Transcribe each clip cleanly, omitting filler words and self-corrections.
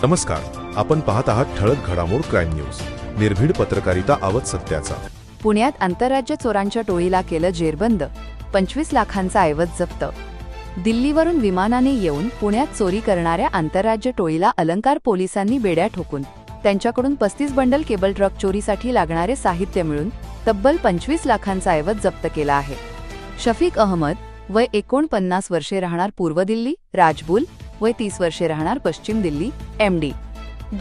नमस्कार, आपण पाहत आहात ठळक घडामोड क्राईम न्यूज. निर्भीड पत्रकारिता आवत सत्याचा. पुण्यात आंतरराज्य चोरांच्या टोळीला केलं जेरबंद. 25 लाखांचा ऐवज जप्त. दिल्लीवरून विमानाने येऊन पुण्यात चोरी करणाऱ्या आंतरराज्य टोळीला अलंकार पोलिसांनी बेड्या ठोकून त्यांच्याकडून 35 बंडल केबल ट्रक चोरीसाठी लागणारे साहित्य मिळून तब्बल 25 लाखांचा ऐवज जप्त केला आहे. शफीक अहमद, वय 49 वर्षे, राहणार पूर्व दिल्ली. राजबुल, वय 30 वर्षे, राहणार पश्चिम दिल्ली. एमडी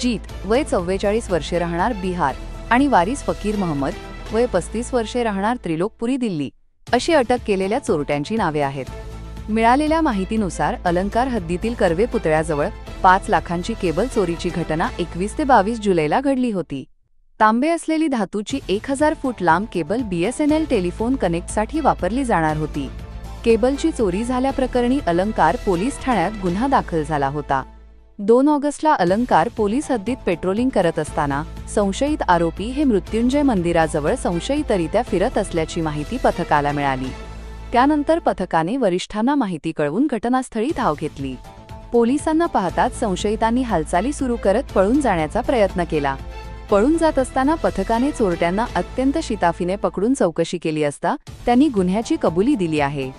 जीत, वय 44 वर्षे, राहणार बिहार. आणि वारिस फकीर महम्मद, वय 35 वर्षे, राहणार त्रिलोकपुरी, दिल्ली अशी अटक केलेल्या चोरट्यांची नावे आहेत. मिळालेल्या माहितीनुसार अलंकार हद्दीतील कर्वे पुतळ्याजवळ 5 लाखांची केबल चोरीची घटना 21 ते 22 जुलैला घडली होती. तांबे असलेली धातूची 1000 फूट लांब केबल BSNL टेलिफोन कनेक्टसाठी वापरली जाणार होती. केबलची चोरी झाल्याप्रकरणी अलंकार पोलीस ठाण्यात गुन्हा दाखल झाला होता. 2 ऑगस्टला अलंकार पोलीस हद्दीत पेट्रोलिंग करत असताना संशयित आरोपी हे मृत्युंजय मंदिराजवळ संशयितरित्या फिरत असल्याची माहिती पथकाला मिळाली. त्यानंतर पथकाने वरिष्ठांना माहिती कळवून घटनास्थळी धाव घेतली. पोलिसांना पाहताच संशयितांनी हालचाली सुरू करत पळून जाण्याचा प्रयत्न केला. पळून जात असताना पथकाने चोरट्यांना अत्यंत शिताफीने पकडून चौकशी केली असता त्यांनी गुन्ह्याची कबुली दिली आहे.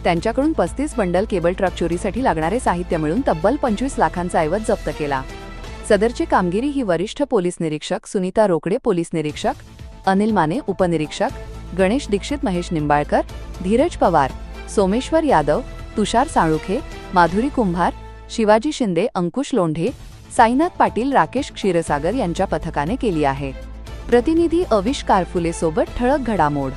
त्यांच्याकडून 35 बंडल केबल ट्रक चोरीसाठी लागणारे साहित्य मिळून तब्बल 25 लाखांचा ऐवज जप्त केला. सदरची कामगिरी ही वरिष्ठ पोलीस निरीक्षक सुनीता रोकडे, पोलीस निरीक्षक अनिल माने, उपनिरीक्षक गणेश दीक्षित, महेश निंबाळकर, धीरज पवार, सोमेश्वर यादव, तुषार साळुखे, माधुरी कुंभार, शिवाजी शिंदे, अंकुश लोंढे, साईनाथ पाटील, राकेश क्षीरसागर यांच्या पथकाने केली आहे. प्रतिनिधी अविश कारफुले सोबत ठळक घडामोड.